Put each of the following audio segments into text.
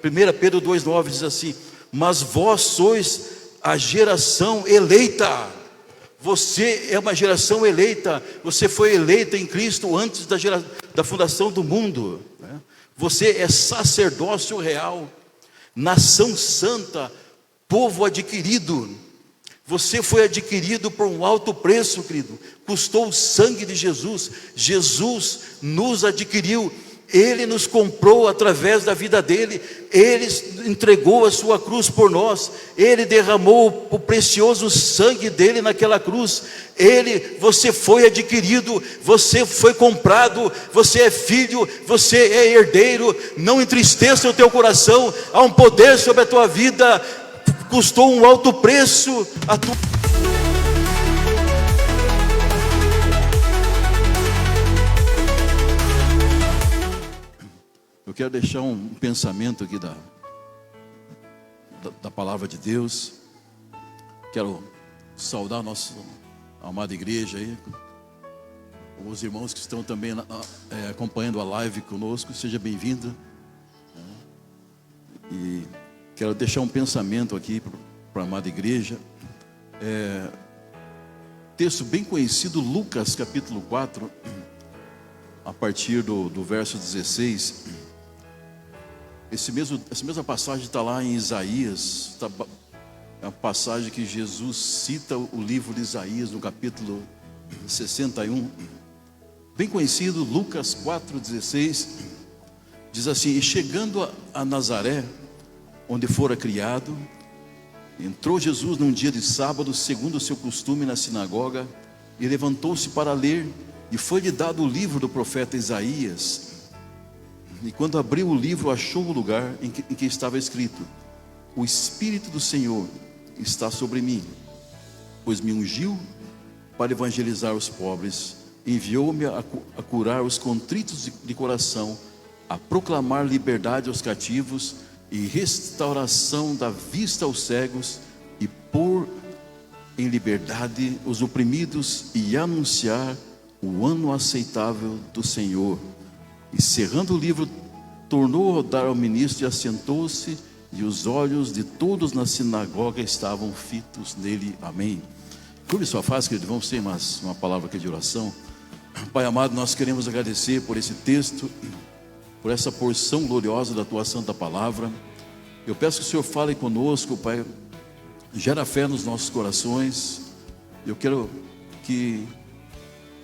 1 Pedro 2,9 diz assim: mas vós sois a geração eleita. Você é uma geração eleita. Você foi eleita em Cristo antes da fundação do mundo, né? Você é sacerdócio real, nação santa, povo adquirido. Você foi adquirido por um alto preço, querido. Custou o sangue de Jesus. Jesus nos adquiriu. Ele nos comprou através da vida dele. Ele entregou a sua cruz por nós. Ele derramou o precioso sangue dele naquela cruz. Você foi adquirido, você foi comprado, você é filho, você é herdeiro. Não entristeça o teu coração. Há um poder sobre a tua vida. Custou um alto preço a tua... Eu quero deixar um pensamento aqui da palavra de Deus. Quero saudar a nossa amada igreja aí, os irmãos que estão também acompanhando a live conosco. Seja bem-vindo. E quero deixar um pensamento aqui para a amada igreja. Texto bem conhecido, Lucas capítulo 4, a partir do verso 16. Essa mesma passagem está lá em Isaías. É uma passagem que Jesus cita o livro de Isaías, no capítulo 61. Bem conhecido, Lucas 4,16. Diz assim: e chegando a Nazaré, onde fora criado, entrou Jesus num dia de sábado, segundo o seu costume, na sinagoga, e levantou-se para ler, e foi-lhe dado o livro do profeta Isaías. E quando abriu o livro, achou o lugar em que estava escrito: o Espírito do Senhor está sobre mim, pois me ungiu para evangelizar os pobres, enviou-me a curar os contritos de coração, a proclamar liberdade aos cativos e restauração da vista aos cegos, e pôr em liberdade os oprimidos, e anunciar o ano aceitável do Senhor. E cerrando o livro, tornou a dar ao ministro e assentou-se, e os olhos de todos na sinagoga estavam fitos nele. Amém. Curve sua face, querido. Vamos ter uma palavra aqui de oração. Pai amado, nós queremos agradecer por esse texto, por essa porção gloriosa da tua santa palavra. Eu peço que o Senhor fale conosco, Pai. Gera fé nos nossos corações. Eu quero que,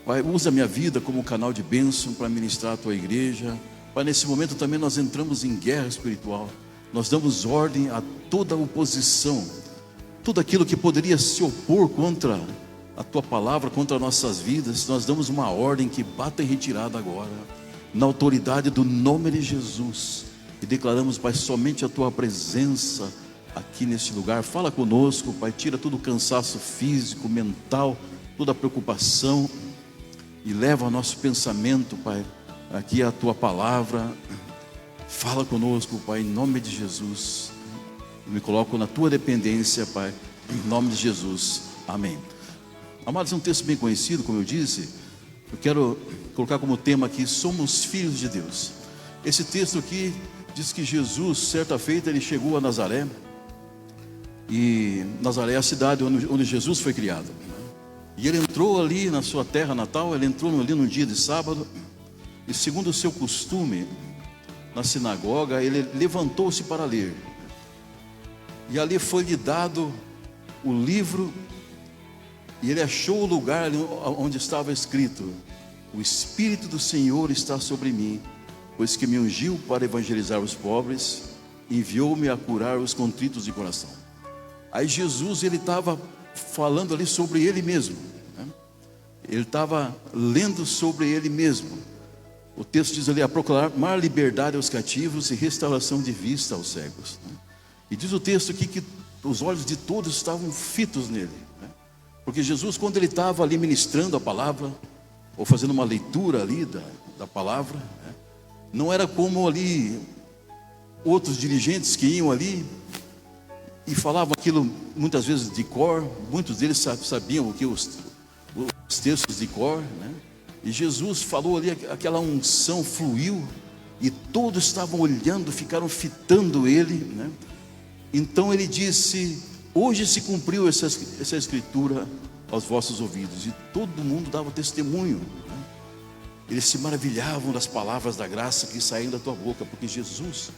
Pai, use a minha vida como canal de bênção para ministrar a tua igreja. Pai, nesse momento também nós entramos em guerra espiritual. Nós damos ordem a toda oposição, tudo aquilo que poderia se opor contra a tua palavra, contra nossas vidas. Nós damos uma ordem que bata em retirada agora, na autoridade do nome de Jesus. E declaramos, Pai, somente a tua presença aqui neste lugar. Fala conosco, Pai, tira todo o cansaço físico, mental, toda a preocupação, e leva o nosso pensamento, Pai, aqui a tua palavra. Fala conosco, Pai, em nome de Jesus. Eu me coloco na tua dependência, Pai, em nome de Jesus. Amém. Amados, é um texto bem conhecido, como eu disse. Eu quero colocar como tema aqui: somos filhos de Deus. Esse texto aqui diz que Jesus, certa feita, ele chegou a Nazaré. E Nazaré é a cidade onde Jesus foi criado. E ele entrou ali na sua terra natal. Ele entrou ali no dia de sábado, e segundo o seu costume, na sinagoga, ele levantou-se para ler. E ali foi-lhe dado o livro, e ele achou o lugar ali onde estava escrito: o Espírito do Senhor está sobre mim, pois que me ungiu para evangelizar os pobres, enviou-me a curar os contritos de coração. Aí Jesus, ele estava falando ali sobre ele mesmo, né? Ele estava lendo sobre ele mesmo. O texto diz ali: a proclamar liberdade aos cativos e restauração de vista aos cegos, né? E diz o texto aqui que os olhos de todos estavam fitos nele, né? Porque Jesus, quando ele estava ali ministrando a palavra, ou fazendo uma leitura ali da palavra, né, não era como ali outros dirigentes que iam ali e falavam aquilo muitas vezes de cor. Muitos deles sabiam o que os textos de cor, né? E Jesus falou ali, aquela unção fluiu e todos estavam olhando, ficaram fitando ele, né? Então ele disse: hoje se cumpriu essa escritura aos vossos ouvidos. E todo mundo dava testemunho, né? Eles se maravilhavam das palavras da graça que saíam da tua boca, porque Jesus,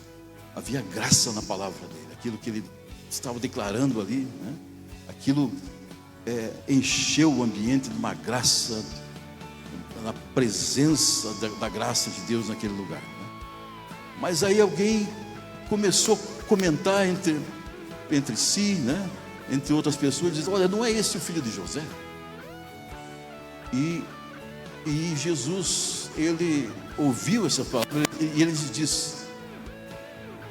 havia graça na palavra dele, aquilo que ele estava declarando ali, né? Aquilo encheu o ambiente de uma graça, na presença da graça de Deus naquele lugar, né? Mas aí alguém começou a comentar entre si, né? Entre outras pessoas, diz: olha, não é esse o filho de José? E Jesus, ele ouviu essa palavra e ele disse,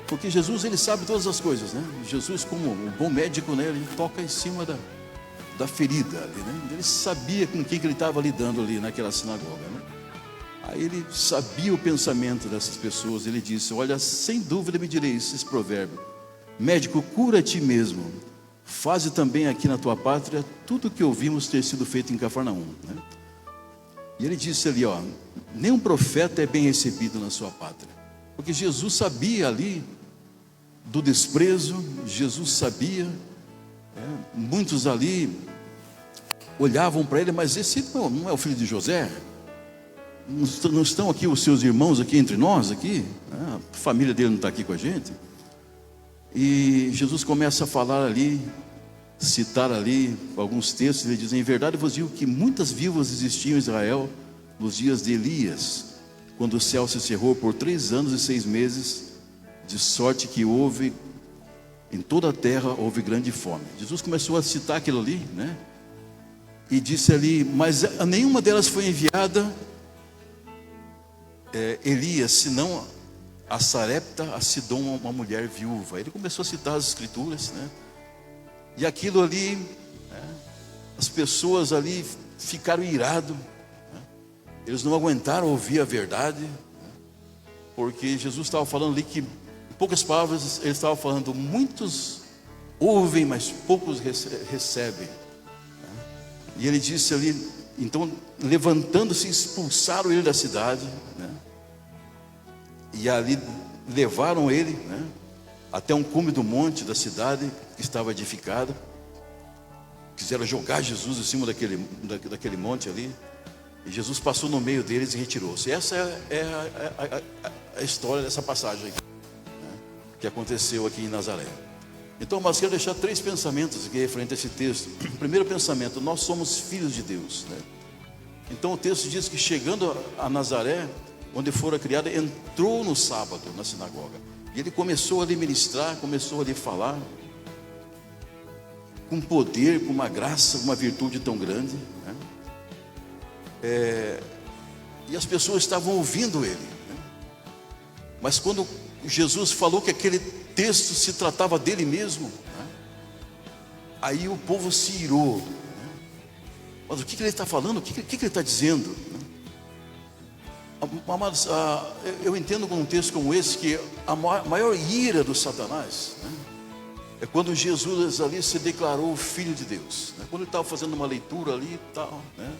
porque Jesus, ele sabe todas as coisas, né? Jesus, como um bom médico, né? Ele toca em cima da ferida ali, né? Ele sabia com quem que ele estava lidando ali naquela sinagoga, né? Aí ele sabia o pensamento dessas pessoas. Ele disse: olha, sem dúvida me direis esse provérbio: médico, cura a ti mesmo, faze também aqui na tua pátria tudo o que ouvimos ter sido feito em Cafarnaum, né? E ele disse ali, ó: nenhum profeta é bem recebido na sua pátria. Porque Jesus sabia ali do desprezo, Jesus sabia, muitos ali olhavam para ele, mas esse não é o filho de José? Não estão aqui os seus irmãos aqui entre nós aqui? A família dele não está aqui com a gente? E Jesus começa a falar ali, citar ali alguns textos. Ele diz: em verdade vos digo que muitas viúvas existiam em Israel nos dias de Elias, quando o céu se cerrou por 3 anos e 6 meses, de sorte que houve em toda a terra houve grande fome. Jesus começou a citar aquilo ali, né? E disse ali: mas a nenhuma delas foi enviada Elias, senão a Sarepta, a Sidom, uma mulher viúva. Ele começou a citar as escrituras, né? E aquilo ali, né? As pessoas ali ficaram irados, né? Eles não aguentaram ouvir a verdade, né? Porque Jesus estava falando ali que, em poucas palavras, ele estava falando: muitos ouvem, mas poucos recebem, né? E ele disse ali, então, levantando-se, expulsaram ele da cidade, né? E ali levaram ele, né, até um cume do monte da cidade que estava edificada. Quiseram jogar Jesus em cima daquele monte ali. E Jesus passou no meio deles e retirou-se. Essa é a história dessa passagem aqui, né, que aconteceu aqui em Nazaré. Então, mas quero deixar 3 pensamentos aqui referente a esse texto. Primeiro pensamento: nós somos filhos de Deus, né? Então o texto diz que, chegando a Nazaré, onde fora criado, entrou no sábado na sinagoga. E ele começou ali a ministrar, começou ali a falar, com poder, com uma graça, uma virtude tão grande, né? E as pessoas estavam ouvindo ele, né? Mas quando Jesus falou que aquele texto se tratava dele mesmo, né? Aí o povo se irou, né? Mas o que ele está falando? O que ele está dizendo, né? Amados, eu entendo com um texto como esse que a maior ira do Satanás, né, é quando Jesus ali se declarou Filho de Deus, né? Quando ele estava fazendo uma leitura ali e tal, né?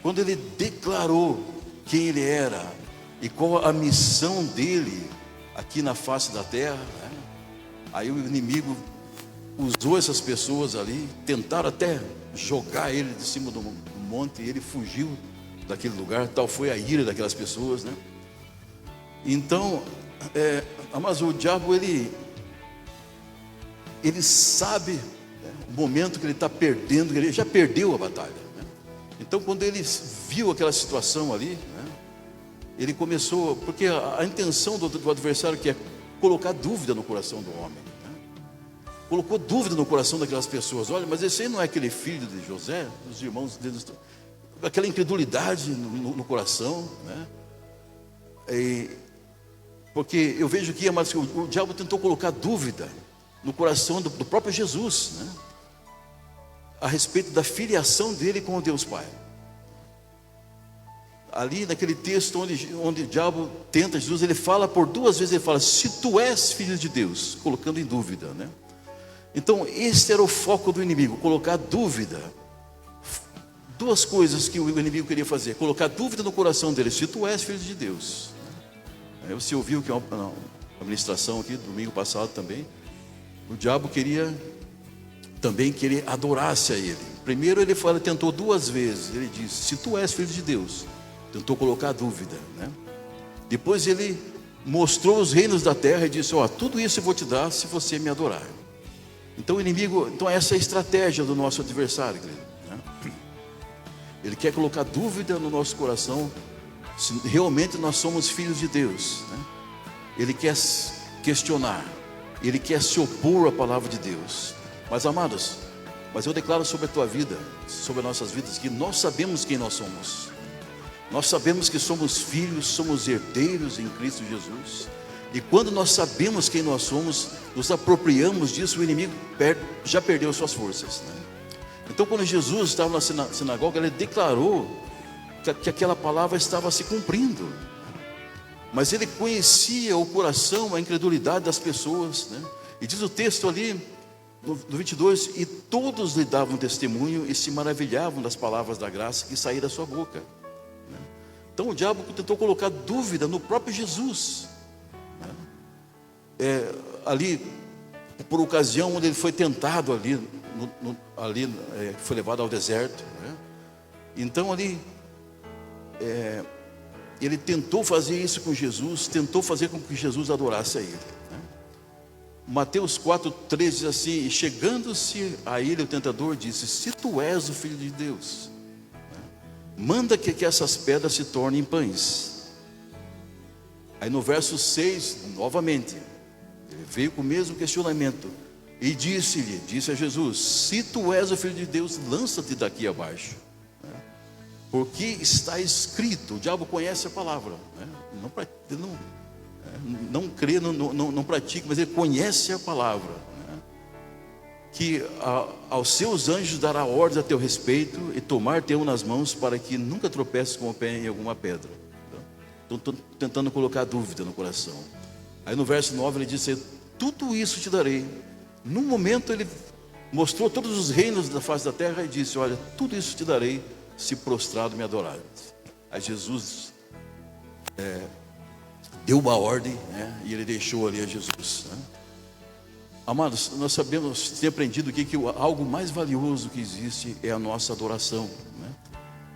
Quando ele declarou quem ele era e qual a missão dele aqui na face da terra, né? Aí o inimigo usou essas pessoas ali, tentaram até jogar ele de cima do monte, e ele fugiu daquele lugar. Tal foi a ira daquelas pessoas, né? Então, mas o diabo, ele sabe, né, o momento que ele está perdendo, que ele já perdeu a batalha, né? Então, quando ele viu aquela situação ali, né, ele começou, porque a intenção do adversário, que é colocar dúvida no coração do homem, né? Colocou dúvida no coração daquelas pessoas. Olha, mas esse aí não é aquele filho de José? Os irmãos deles, aquela incredulidade no coração, né? Porque eu vejo que o diabo tentou colocar dúvida no coração do próprio Jesus, né, a respeito da filiação dele com o Deus Pai. Ali naquele texto onde o diabo tenta Jesus, ele fala por 2 vezes, ele fala: se tu és filho de Deus, colocando em dúvida, né? Então esse era o foco do inimigo, colocar dúvida. 2 coisas que o inimigo queria fazer: colocar dúvida no coração dele: se tu és filho de Deus. Aí você ouviu que uma administração aqui, domingo passado também, o diabo queria também que ele adorasse a ele. Primeiro ele tentou 2 vezes, ele disse: se tu és filho de Deus, tentou colocar dúvida, né? Depois ele mostrou os reinos da terra e disse: ó, tudo isso eu vou te dar se você me adorar. Então o inimigo, então essa é a estratégia do nosso adversário, né? Ele quer colocar dúvida no nosso coração se realmente nós somos filhos de Deus, né? Ele quer questionar, ele quer se opor à palavra de Deus. Mas amados, eu declaro sobre a tua vida, sobre as nossas vidas, que nós sabemos quem nós somos. Nós sabemos que somos filhos, somos herdeiros em Cristo Jesus. E quando nós sabemos quem nós somos, nos apropriamos disso, o inimigo já perdeu suas forças, né? Então quando Jesus estava na sinagoga, ele declarou que aquela palavra estava se cumprindo. Mas ele conhecia o coração, a incredulidade das pessoas, né? E diz o texto ali no 22, e todos lhe davam testemunho e se maravilhavam das palavras da graça que saíram da sua boca, né? Então o diabo tentou colocar dúvida no próprio Jesus, né? Ali, por ocasião onde ele foi tentado ali, foi levado ao deserto, né? Então ali, ele tentou fazer isso com Jesus, tentou fazer com que Jesus adorasse a ele, né? Mateus 4:13 diz assim: e chegando-se a ele o tentador disse: se tu és o filho de Deus, né, manda que essas pedras se tornem pães. Aí no verso 6, novamente, ele veio com o mesmo questionamento e disse a Jesus: se tu és o filho de Deus, lança-te daqui abaixo, né? Porque está escrito. O diabo conhece a palavra, né? Não crê, não pratica, mas ele conhece a palavra, né? Que aos seus anjos dará ordens a teu respeito e tomar-te-ão nas mãos para que nunca tropeces com o pé em alguma pedra. Então estou tentando colocar dúvida no coração. Aí no verso 9 ele disse: tudo isso te darei. Num momento ele mostrou todos os reinos da face da terra e disse: olha, tudo isso te darei se prostrado me adorares. Aí Jesus deu uma ordem, né? E ele deixou ali a Jesus, né? Amados, nós sabemos, ter aprendido que algo mais valioso que existe é a nossa adoração, né?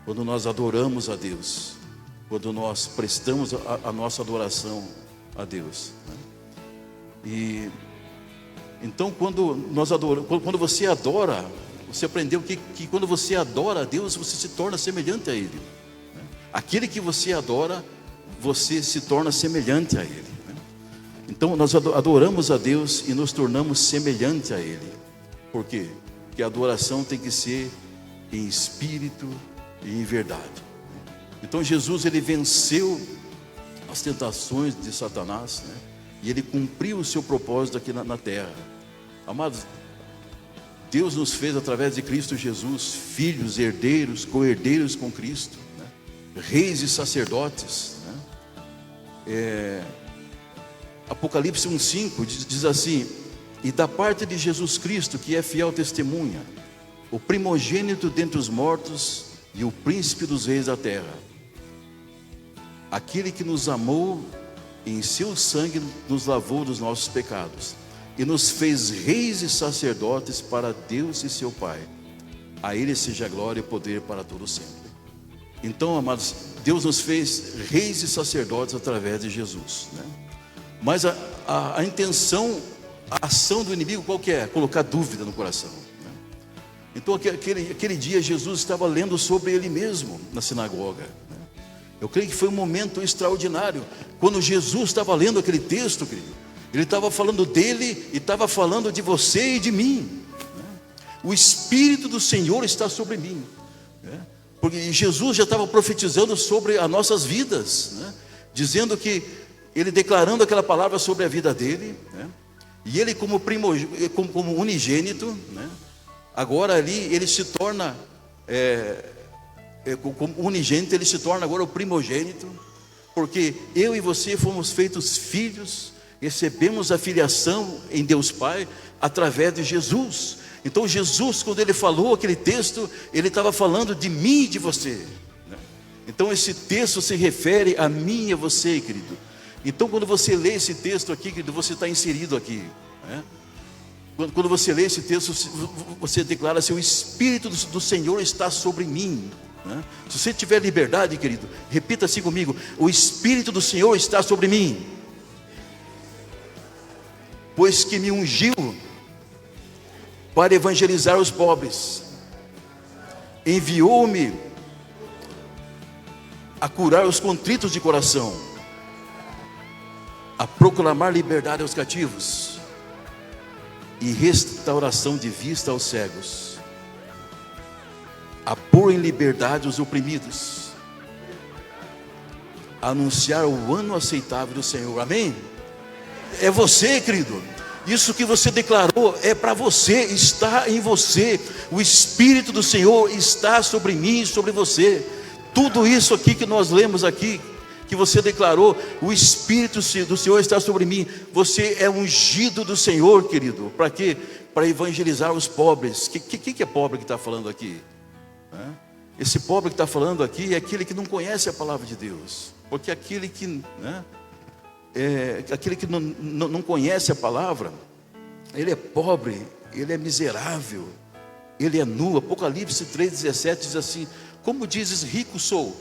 Quando nós adoramos a Deus, quando nós prestamos a nossa adoração a Deus, né? E então quando você adora, você aprendeu que quando você adora a Deus, você se torna semelhante a Ele, né? Aquele que você adora, você se torna semelhante a Ele, né? Então nós adoramos a Deus e nos tornamos semelhante a Ele. Por quê? Porque a adoração tem que ser em espírito e em verdade. Então Jesus, ele venceu as tentações de Satanás, né? E ele cumpriu o seu propósito aqui na terra. Amados, Deus nos fez através de Cristo Jesus filhos, herdeiros, co-herdeiros com Cristo, né? Reis e sacerdotes, né? Apocalipse 1:5 diz assim: e da parte de Jesus Cristo, que é fiel testemunha, o primogênito dentre os mortos e o príncipe dos reis da terra, aquele que nos amou e em seu sangue nos lavou dos nossos pecados e nos fez reis e sacerdotes para Deus e seu Pai. A Ele seja a glória e o poder para todo sempre. Então, amados, Deus nos fez reis e sacerdotes através de Jesus, né? Mas a intenção, a ação do inimigo qual que é? Colocar dúvida no coração, né? Então aquele dia Jesus estava lendo sobre Ele mesmo na sinagoga, né? Eu creio que foi um momento extraordinário. Quando Jesus estava lendo aquele texto, querido, Ele estava falando dele e estava falando de você e de mim, né? O Espírito do Senhor está sobre mim, né? Porque Jesus já estava profetizando sobre as nossas vidas, né? Dizendo que Ele declarando aquela palavra sobre a vida dele, né? E ele como unigênito, né? Agora ali ele se torna como unigênito, ele se torna agora o primogênito, porque eu e você fomos feitos filhos, recebemos a filiação em Deus Pai através de Jesus. Então Jesus, quando ele falou aquele texto, ele estava falando de mim e de você, né? Então esse texto se refere a mim e a você, querido. Então, quando você lê esse texto aqui, querido, você está inserido aqui, né? Quando você lê esse texto, você declara assim: o Espírito do Senhor está sobre mim, né? Se você tiver liberdade, querido, repita assim comigo: o Espírito do Senhor está sobre mim, pois que me ungiu para evangelizar os pobres, enviou-me a curar os contritos de coração, a proclamar liberdade aos cativos e restauração de vista aos cegos, a pôr em liberdade os oprimidos, a anunciar o ano aceitável do Senhor. Amém? É você, querido. Isso que você declarou é para você, está em você. O Espírito do Senhor está sobre mim e sobre você. Tudo isso aqui que nós lemos aqui, que você declarou, o Espírito do Senhor está sobre mim. Você é ungido do Senhor, querido. Para quê? Para evangelizar os pobres. Que é pobre que está falando aqui? Esse pobre que está falando aqui é aquele que não conhece a palavra de Deus. Porque aquele que, aquele que não conhece a palavra, ele é pobre, ele é miserável, ele é nu. Apocalipse 3,17 diz assim: como dizes, rico sou,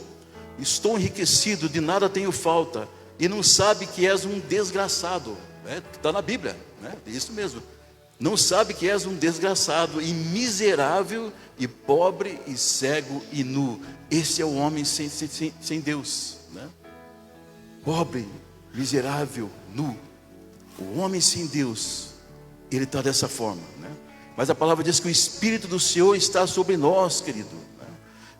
estou enriquecido, de nada tenho falta, e não sabe que és um desgraçado. Está na Bíblia, é isso mesmo. Não sabe que és um desgraçado, e miserável, e pobre, e cego, e nu. Esse é o homem sem Deus, né? Pobre, miserável, nu. O homem sem Deus, ele está dessa forma, né? Mas a palavra diz que o Espírito do Senhor está sobre nós, querido, né?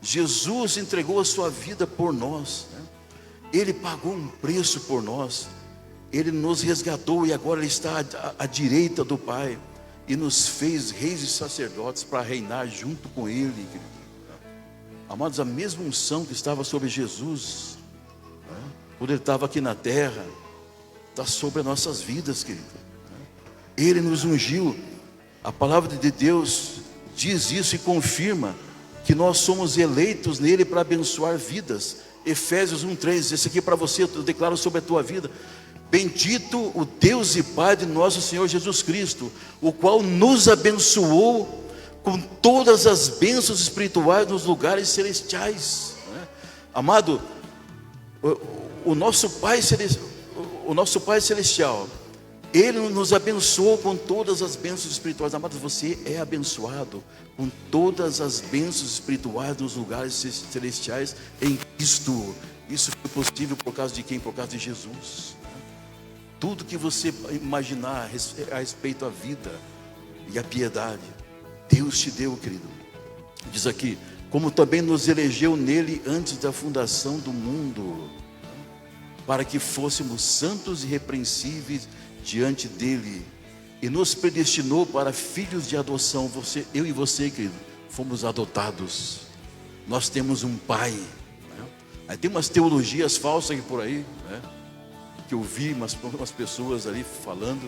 Jesus entregou a sua vida por nós, né? Ele pagou um preço por nós. Ele nos resgatou e agora Ele está à direita do Pai e nos fez reis e sacerdotes para reinar junto com Ele, querido. Amados, a mesma unção que estava sobre Jesus, né, quando Ele estava aqui na terra, está sobre as nossas vidas, querido. Ele nos ungiu. A palavra de Deus diz isso e confirma que nós somos eleitos nele para abençoar vidas. Efésios 1:3, esse aqui é para você, eu declaro sobre a tua vida: bendito o Deus e Pai de nosso Senhor Jesus Cristo, o qual nos abençoou com todas as bênçãos espirituais nos lugares celestiais, né? Amado, o nosso Pai Celestial, Ele nos abençoou com todas as bênçãos espirituais. Amado, você é abençoado com todas as bênçãos espirituais nos lugares celestiais em Cristo. Isso foi possível por causa de quem? Por causa de Jesus. Tudo que você imaginar a respeito da vida e a piedade, Deus te deu, querido. Diz aqui: como também nos elegeu nele antes da fundação do mundo, para que fôssemos santos e irrepreensíveis diante dele, e nos predestinou para filhos de adoção. Eu e você, querido, fomos adotados. Nós temos um pai, né? Aí tem umas teologias falsas aqui por aí, né, que eu vi umas pessoas ali falando,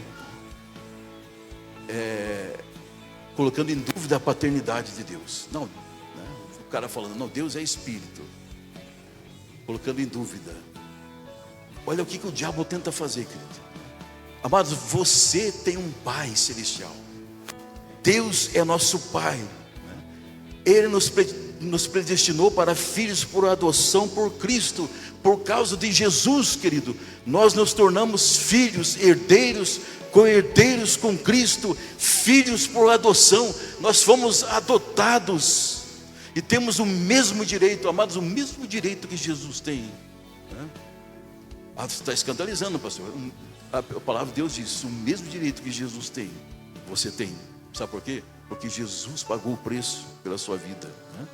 colocando em dúvida a paternidade de Deus. Não, né? O cara falando: não, Deus é espírito, colocando em dúvida. Olha o que o diabo tenta fazer, querido. Amados, você tem um Pai celestial. Deus é nosso Pai, né? Ele nos predestinou para filhos por adoção por Cristo. Por causa de Jesus, querido, nós nos tornamos filhos, herdeiros, co-herdeiros com Cristo, filhos por adoção. Nós fomos adotados e temos o mesmo direito, amados, o mesmo direito que Jesus tem, né? Você está escandalizando, pastor. A palavra de Deus diz: o mesmo direito que Jesus tem, você tem. Sabe por quê? Porque Jesus pagou o preço pela sua vida, né?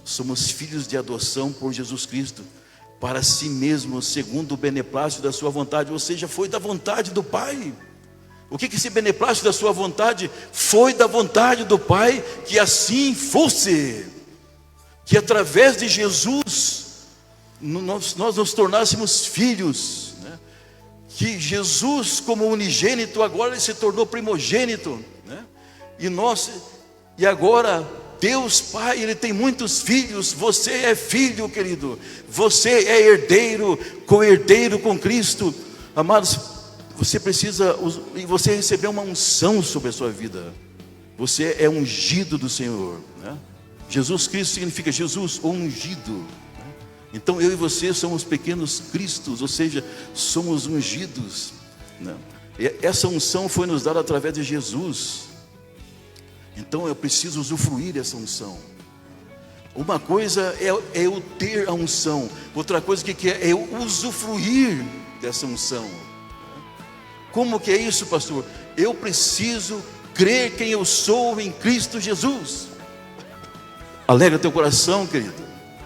Somos filhos de adoção por Jesus Cristo, para si mesmo, segundo o beneplácito da sua vontade. Ou seja, foi da vontade do Pai. O que esse beneplácito da sua vontade? Foi da vontade do Pai que assim fosse, que através de Jesus nós nos tornássemos filhos, né? Que Jesus, como unigênito, agora Ele se tornou primogênito, né? E agora Deus Pai, Ele tem muitos filhos. Você é filho, querido. Você é herdeiro, co-herdeiro com Cristo. Amados, você precisa, e você recebeu uma unção sobre a sua vida. Você é ungido do Senhor, né? Jesus Cristo significa Jesus, o ungido, né? Então eu e você somos pequenos cristos, ou seja, somos ungidos, né? Essa unção foi nos dada através de Jesus. Então eu preciso usufruir dessa unção. Uma coisa é eu ter a unção, outra coisa que é eu usufruir dessa unção. Como que é isso, pastor? Eu preciso crer quem eu sou em Cristo Jesus. Alegra teu coração, querido.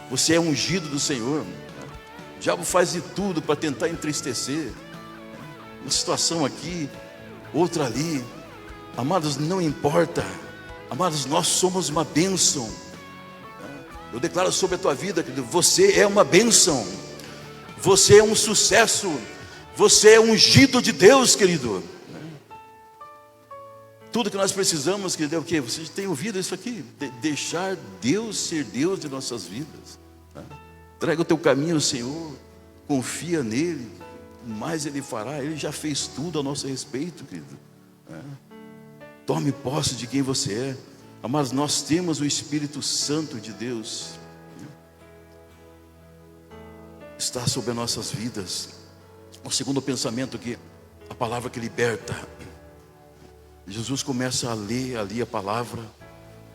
Você é ungido do Senhor. O diabo faz de tudo para tentar entristecer. Uma situação aqui, outra ali. Amados, não importa. Amados, nós somos uma bênção. Eu declaro sobre a tua vida, querido, você é uma bênção. Você é um sucesso. Você é ungido de Deus, querido. Tudo que nós precisamos, querido, é o quê? Você tem ouvido isso aqui? Deixar Deus ser Deus de nossas vidas. Entrega o teu caminho ao Senhor. Confia nele. O mais Ele fará. Ele já fez tudo a nosso respeito, querido. Tome posse de quem você é. Mas nós temos o Espírito Santo de Deus. Está sobre as nossas vidas. O segundo pensamento que a palavra que liberta. Jesus começa a ler ali a palavra,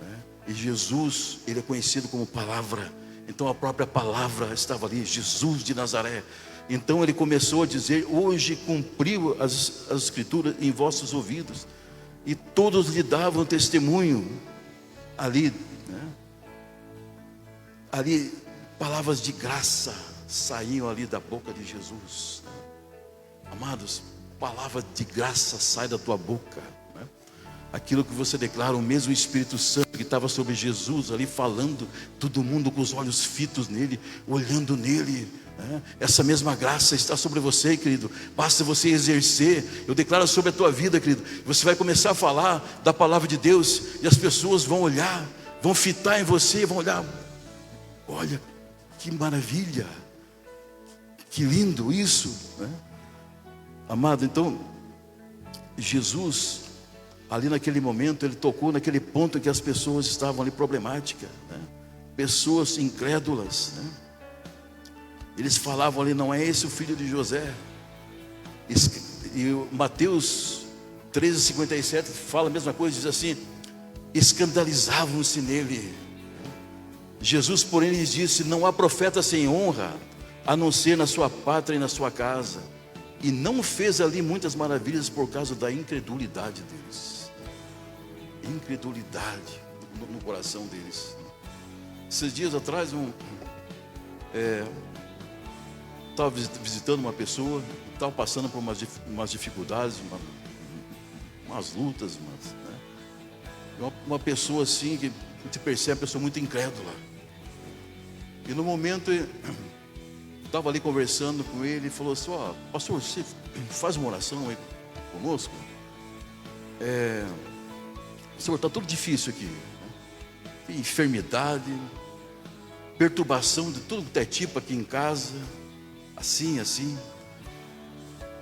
né? E Jesus, Ele é conhecido como palavra. Então a própria palavra estava ali, Jesus de Nazaré. Então Ele começou a dizer: hoje cumpriu as escrituras em vossos ouvidos. E todos lhe davam testemunho ali, né? Ali palavras de graça saíam ali da boca de Jesus. Amados, palavra de graça sai da tua boca, né? Aquilo que você declara, o mesmo Espírito Santo que estava sobre Jesus ali falando, todo mundo com os olhos fitos nele, olhando nele, né? Essa mesma graça está sobre você, querido. Basta você exercer. Eu declaro sobre a tua vida, querido, você vai começar a falar da palavra de Deus, e as pessoas vão olhar, vão fitar em você, vão olhar: olha, que maravilha, que lindo isso, né? Amado, então Jesus, ali naquele momento, Ele tocou naquele ponto em que as pessoas estavam ali problemáticas, né? Pessoas incrédulas, né? Eles falavam ali: não é esse o filho de José? E Mateus 13:57 fala a mesma coisa, diz assim: escandalizavam-se nele. Jesus, porém, lhes disse: não há profeta sem honra, a não ser na sua pátria e na sua casa. E não fez ali muitas maravilhas por causa da incredulidade deles. Incredulidade no coração deles. Esses dias atrás, estava visitando uma pessoa, estava passando por umas dificuldades, umas lutas, né? Uma pessoa assim, que a gente percebe, uma pessoa muito incrédula. E no momento, estava ali conversando com ele e falou assim: ó, pastor, você faz uma oração aí conosco? Senhor, está tudo difícil aqui, né? Tem enfermidade, perturbação de tudo que é tipo aqui em casa, assim.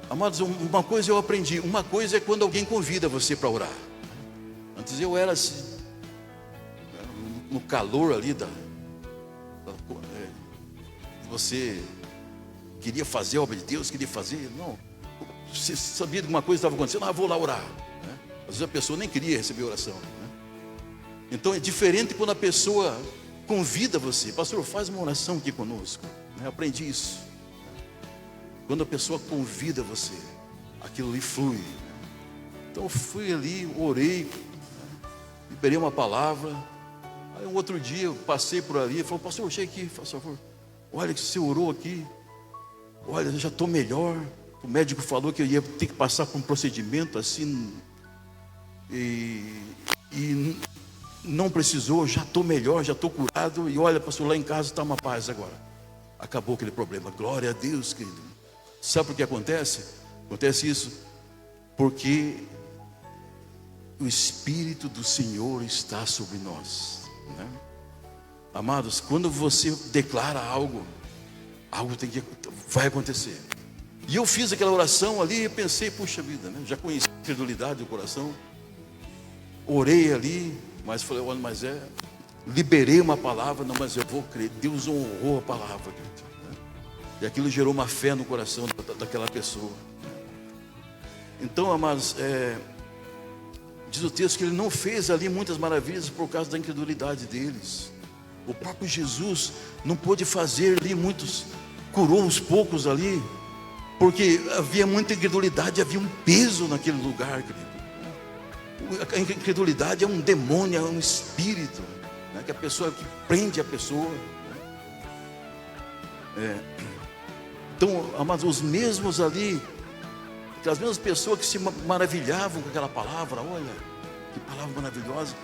Amados, uma coisa eu aprendi. Uma coisa é quando alguém convida você para orar. Antes eu era assim, no calor ali você queria fazer a obra de Deus, queria fazer. Não, você sabia que uma coisa estava acontecendo, vou lá orar, né? Às vezes a pessoa nem queria receber oração, né? Então é diferente quando a pessoa convida você: pastor, faz uma oração aqui conosco, né? Eu aprendi isso. Quando a pessoa convida você, aquilo ali flui. Então eu fui ali, orei, né? Liberei uma palavra. Aí um outro dia eu passei por ali e falou: pastor, eu cheguei aqui, faz favor, olha que você orou aqui, olha, eu já estou melhor. O médico falou que eu ia ter que passar por um procedimento assim, e não precisou, já estou melhor, já estou curado. E olha, pastor, lá em casa está uma paz agora. Acabou aquele problema. Glória a Deus, querido. Sabe por que acontece? Acontece isso porque o Espírito do Senhor está sobre nós, né? Amados, quando você declara algo vai acontecer. E eu fiz aquela oração ali e pensei, puxa vida, né? Já conheci a incredulidade do coração. Orei ali, mas falei, olha, liberei uma palavra, não, mas eu vou crer. Deus honrou a palavra, né? E aquilo gerou uma fé no coração daquela pessoa. Então, amados, diz o texto que ele não fez ali muitas maravilhas por causa da incredulidade deles. O próprio Jesus não pôde fazer ali muitos, curou uns poucos ali, porque havia muita incredulidade, havia um peso naquele lugar, querido. A incredulidade é um demônio, é um espírito, né, que a pessoa, que prende a pessoa, né? Então, amados, os mesmos ali, aquelas mesmas pessoas que se maravilhavam com aquela palavra, olha, que palavra maravilhosa,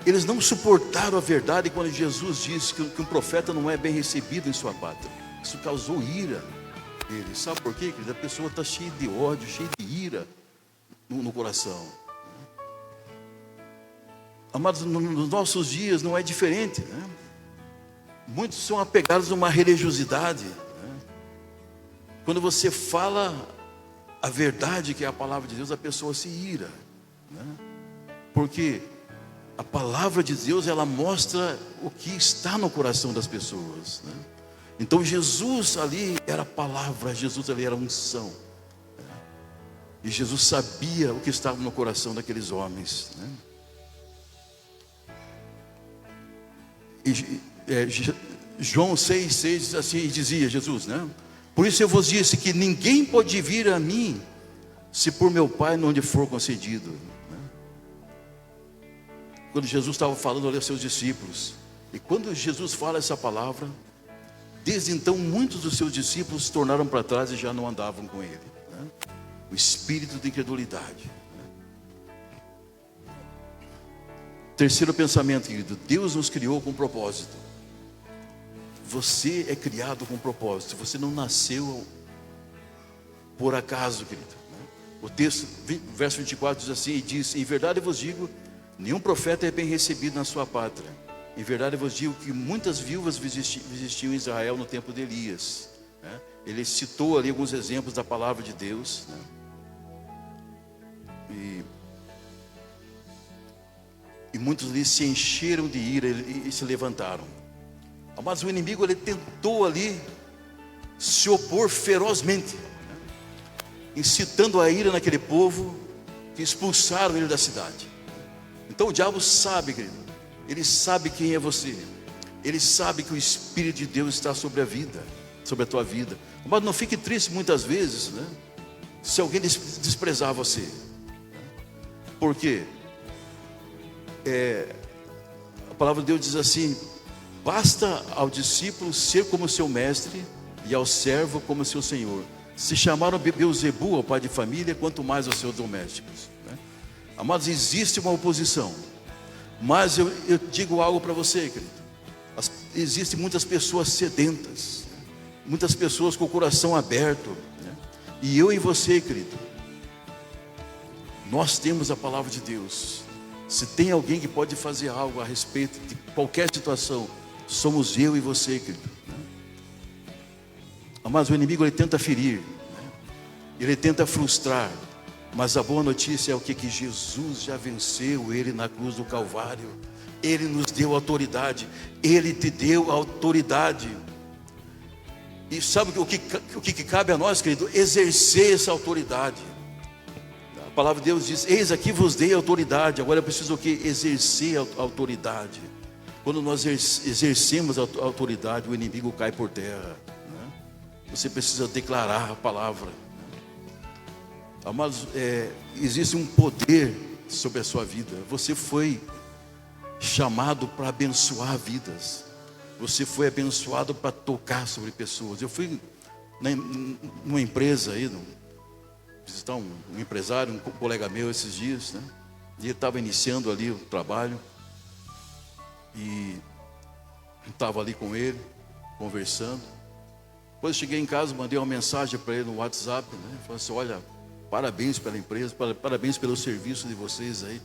eles não suportaram a verdade quando Jesus disse que um profeta não é bem recebido em sua pátria. Isso causou ira deles. Sabe por quê, querido? A pessoa está cheia de ódio, cheia de ira no coração. Amados, nos nossos dias não é diferente, né? Muitos são apegados a uma religiosidade, né? Quando você fala a verdade, que é a palavra de Deus, a pessoa se ira, né? Porque a palavra de Deus, ela mostra o que está no coração das pessoas, né? Então Jesus ali era a palavra, Jesus ali era a unção, né? E Jesus sabia o que estava no coração daqueles homens, né? João 6,6 diz assim, dizia Jesus, né? Por isso eu vos disse que ninguém pode vir a mim se por meu Pai não lhe for concedido, né? Quando Jesus estava falando ali aos seus discípulos, e quando Jesus fala essa palavra, desde então muitos dos seus discípulos se tornaram para trás e já não andavam com ele, né? O espírito de incredulidade. Terceiro pensamento, querido, Deus nos criou com propósito. Você é criado com propósito. Você não nasceu por acaso, querido. O texto, verso 24 diz assim, e diz, em verdade eu vos digo, nenhum profeta é bem recebido na sua pátria. Em verdade eu vos digo que muitas viúvas existiam em Israel no tempo de Elias, né? Ele citou ali alguns exemplos da palavra de Deus, né? E muitos ali se encheram de ira e se levantaram. Mas o inimigo, ele tentou ali se opor ferozmente, né? Incitando a ira naquele povo, que expulsaram ele da cidade. Então o diabo sabe, querido, ele sabe quem é você, ele sabe que o Espírito de Deus está sobre a vida, sobre a tua vida. Mas não fique triste muitas vezes, né, se alguém desprezar você, porque a palavra de Deus diz assim, basta ao discípulo ser como seu mestre e ao servo como seu senhor. Se chamaram Beelzebu ao pai de família, quanto mais aos seus domésticos, né? Amados, existe uma oposição, mas eu digo algo para você, querido. Existem muitas pessoas sedentas, muitas pessoas com o coração aberto, né? E eu e você, querido, nós temos a palavra de Deus. Se tem alguém que pode fazer algo a respeito de qualquer situação, somos eu e você, querido, né? Mas o inimigo, ele tenta ferir, né? Ele tenta frustrar, mas a boa notícia é o que Jesus já venceu ele na cruz do Calvário. Ele nos deu autoridade, ele te deu autoridade. E sabe o que cabe a nós, querido? Exercer essa autoridade. A palavra de Deus diz, eis aqui vos dei autoridade. Agora é preciso o que? Exercer a autoridade. Quando nós exercemos a autoridade, o inimigo cai por terra, né? Você precisa declarar a palavra, né? Amados, existe um poder sobre a sua vida. Você foi chamado para abençoar vidas. Você foi abençoado para tocar sobre pessoas. Eu fui numa empresa aí, visitar um empresário, um colega meu esses dias, né? E ele estava iniciando ali o trabalho. E estava ali com ele, conversando. Depois cheguei em casa, mandei uma mensagem para ele no WhatsApp, né? Falei assim, olha, parabéns pela empresa, parabéns pelo serviço de vocês aí.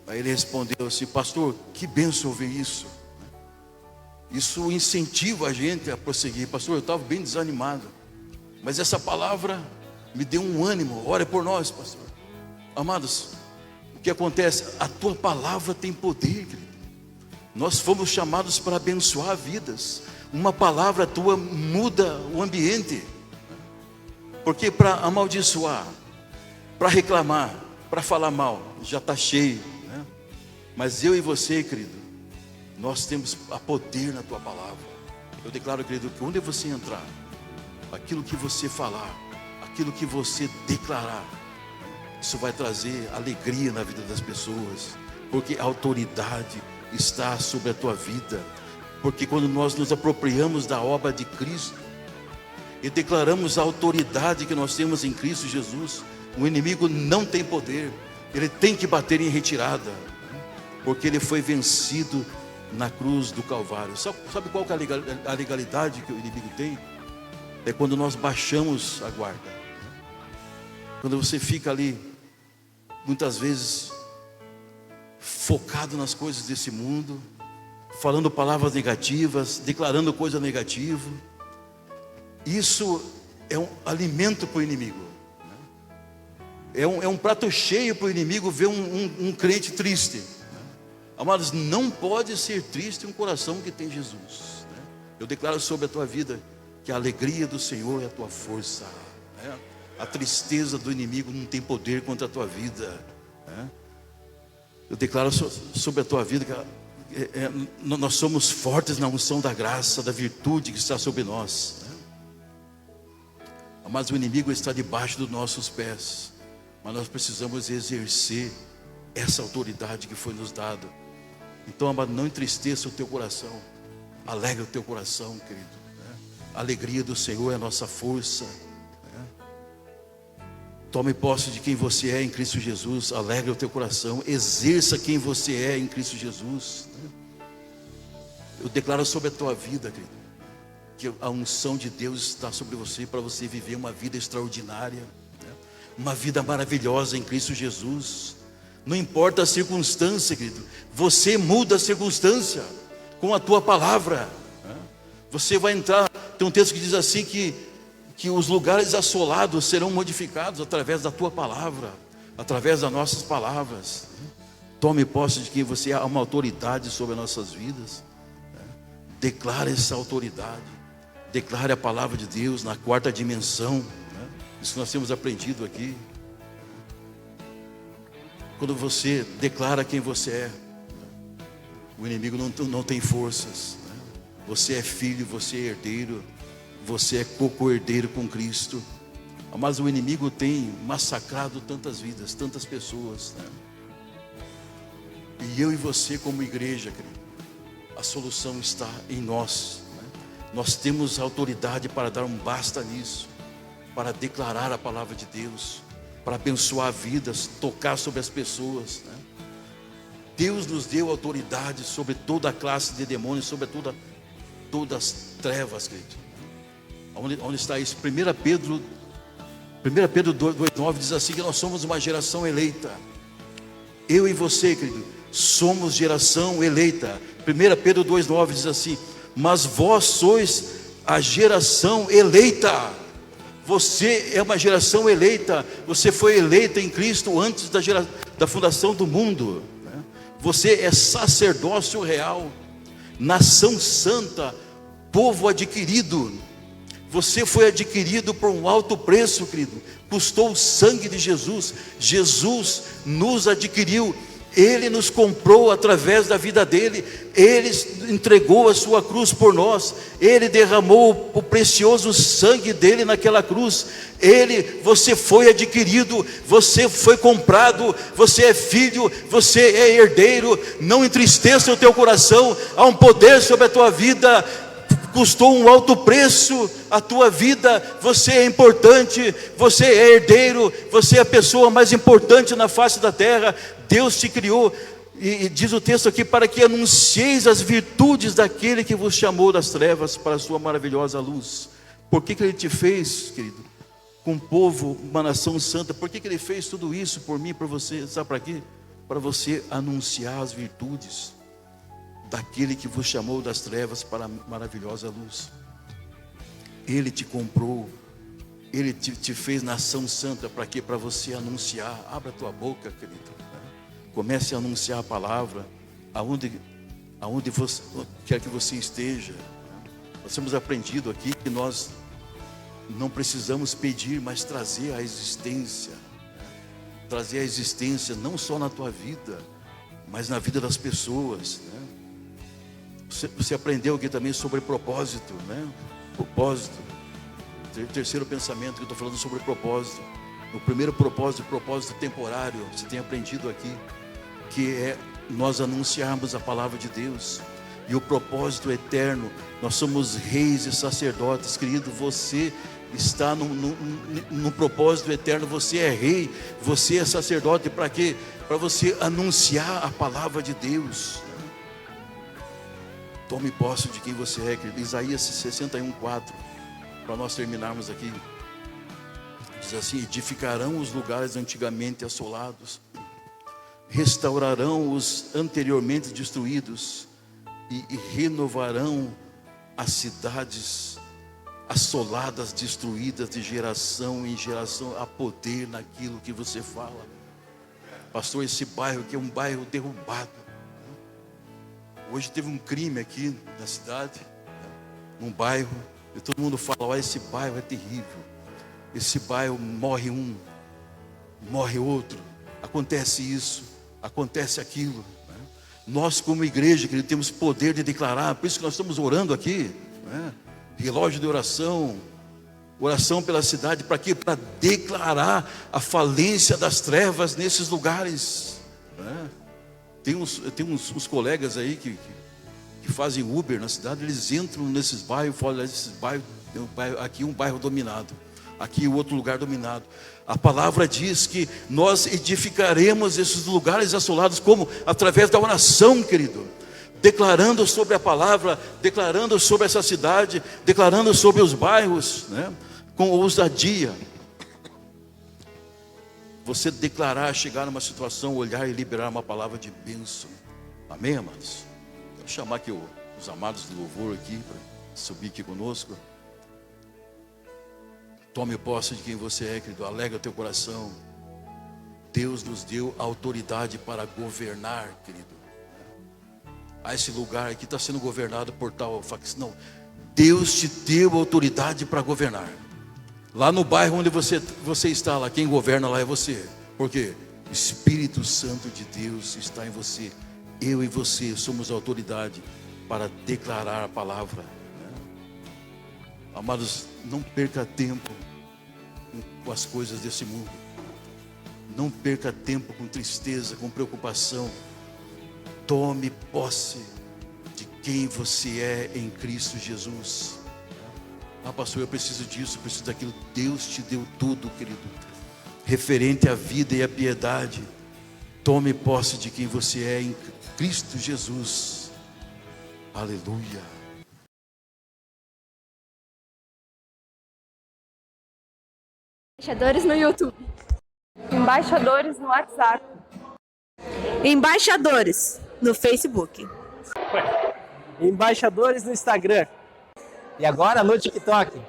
Aí ele respondeu assim, pastor, que bênção ouvir isso. Isso incentiva a gente a prosseguir. Pastor, eu estava bem desanimado. Mas essa palavra me deu um ânimo. Ore por nós, pastor. Amados, o que acontece? A tua palavra tem poder, querido. Nós fomos chamados para abençoar vidas. Uma palavra tua muda o ambiente. Porque para amaldiçoar, para reclamar, para falar mal, já está cheio, né? Mas eu e você, querido, nós temos a poder na tua palavra. Eu declaro, querido, que onde você entrar, aquilo que você falar, aquilo que você declarar, isso vai trazer alegria na vida das pessoas. Porque a autoridade está sobre a tua vida. Porque quando nós nos apropriamos da obra de Cristo e declaramos a autoridade que nós temos em Cristo Jesus, o inimigo não tem poder. Ele tem que bater em retirada, porque ele foi vencido na cruz do Calvário. Sabe qual que é a legalidade que o inimigo tem? É quando nós baixamos a guarda. Quando você fica ali, muitas vezes, focado nas coisas desse mundo, falando palavras negativas, declarando coisa negativa, isso é um alimento para o inimigo. É um prato cheio para o inimigo ver um crente triste. Amados, não pode ser triste um coração que tem Jesus. Eu declaro sobre a tua vida que a alegria do Senhor é a tua força. A tristeza do inimigo não tem poder contra a tua vida. Eu declaro sobre a tua vida que nós somos fortes na unção da graça, da virtude que está sobre nós. Mas o inimigo está debaixo dos nossos pés. Mas nós precisamos exercer essa autoridade que foi nos dada. Então, amado, não entristeça o teu coração. Alegra o teu coração, querido. A alegria do Senhor é a nossa força. Tome posse de quem você é em Cristo Jesus. Alegra o teu coração. Exerça quem você é em Cristo Jesus. Eu declaro sobre a tua vida, querido, que a unção de Deus está sobre você para você viver uma vida extraordinária, uma vida maravilhosa em Cristo Jesus. Não importa a circunstância, querido, você muda a circunstância com a tua palavra. Você vai entrar, tem um texto que diz assim que os lugares assolados serão modificados através da tua palavra, através das nossas palavras. Tome posse de quem você é, há uma autoridade sobre as nossas vidas. Declare essa autoridade. Declare a palavra de Deus na quarta dimensão. Isso que nós temos aprendido aqui. Quando você declara quem você é, o inimigo não tem forças. Você é filho, você é herdeiro, você é co-herdeiro com Cristo. Mas o inimigo tem massacrado tantas vidas, tantas pessoas. E eu e você como igreja, querido, a solução está em nós. Nós temos autoridade para dar um basta nisso, para declarar a palavra de Deus, para abençoar vidas, tocar sobre as pessoas. Deus nos deu autoridade sobre toda a classe de demônios, sobre todas as trevas, querido. Onde está isso? 1 Pedro 2,9 diz assim, que nós somos uma geração eleita. Eu e você, querido, somos geração eleita. 1 Pedro 2,9 diz assim, mas vós sois a geração eleita. Você é uma geração eleita. Você foi eleita em Cristo antes da fundação do mundo. Você é sacerdócio real, nação santa, povo adquirido. Você foi adquirido por um alto preço, querido. Custou o sangue de Jesus. Jesus nos adquiriu. Ele nos comprou através da vida dele. Ele entregou a sua cruz por nós. Ele derramou o precioso sangue dele naquela cruz. Você foi adquirido, você foi comprado, você é filho, você é herdeiro. Não entristeça o teu coração. Há um poder sobre a tua vida. Custou um alto preço a tua vida. Você é importante, você é herdeiro, você é a pessoa mais importante na face da terra. Deus te criou, e diz o texto aqui, para que anuncieis as virtudes daquele que vos chamou das trevas para a sua maravilhosa luz. Por que ele te fez, querido, com um povo, uma nação santa? Por que ele fez tudo isso por mim, por você? Sabe para quê? Para você anunciar as virtudes daquele que vos chamou das trevas para a maravilhosa luz. Ele te comprou Ele te fez nação santa para quê? Para você anunciar. Abra a tua boca, querido. Comece a anunciar a palavra aonde você quer que você esteja. Nós temos aprendido aqui que nós não precisamos pedir, mas trazer a existência. Trazer a existência não só na tua vida, mas na vida das pessoas, né? Você aprendeu aqui também sobre propósito, né? Propósito. Terceiro pensamento que eu estou falando sobre propósito. O primeiro propósito, propósito temporário. Você tem aprendido aqui que é nós anunciarmos a palavra de Deus. E o propósito eterno, nós somos reis e sacerdotes, querido. Você está no propósito eterno. Você é rei, você é sacerdote. Para quê? Para você anunciar a palavra de Deus. Tome posse de quem você é, querido. Isaías 61:4, para nós terminarmos aqui. Diz assim: edificarão os lugares antigamente assolados, restaurarão os anteriormente destruídos e renovarão as cidades assoladas, destruídas de geração em geração. Há poder naquilo que você fala. Pastor, esse bairro aqui é um bairro derrubado. Hoje teve um crime aqui na cidade, num bairro, e todo mundo fala: olha, esse bairro é terrível. Esse bairro morre um, morre outro. Acontece isso, acontece aquilo. Nós como igreja, querido, temos poder de declarar. Por isso que nós estamos orando aqui, né? Relógio de oração, oração pela cidade. Para quê? Para declarar a falência das trevas nesses lugares, né? Tem uns colegas aí que fazem Uber na cidade. Eles entram nesses bairros, falam: esses bairros, aqui um bairro dominado, aqui o outro lugar dominado. A palavra diz que nós edificaremos esses lugares assolados como? Através da oração, querido. Declarando sobre a palavra, declarando sobre essa cidade, declarando sobre os bairros, né? Com ousadia. Você declarar, chegar numa situação, olhar e liberar uma palavra de bênção. Amém, amados? Quero chamar aqui os amados do louvor aqui, para subir aqui conosco. Tome posse de quem você é, querido. Alegra teu coração. Deus nos deu autoridade para governar, querido. Esse lugar aqui está sendo governado por tal facção. Deus te deu autoridade para governar. Lá no bairro onde você está, lá quem governa lá é você. Por quê? O Espírito Santo de Deus está em você. Eu e você somos a autoridade para declarar a palavra, né? Amados, não perca tempo com as coisas desse mundo. Não perca tempo com tristeza, com preocupação. Tome posse de quem você é em Cristo Jesus. Ah, pastor, eu preciso disso, eu preciso daquilo. Deus te deu tudo, querido, referente à vida e à piedade. Tome posse de quem você é em Cristo Jesus. Aleluia. Embaixadores no YouTube. Embaixadores no WhatsApp. Embaixadores no Facebook. Embaixadores no Instagram. E agora no TikTok.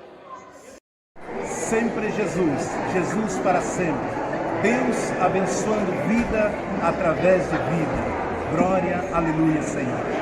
Sempre Jesus, Jesus para sempre. Deus abençoando vida através de vida. Glória, aleluia, Senhor.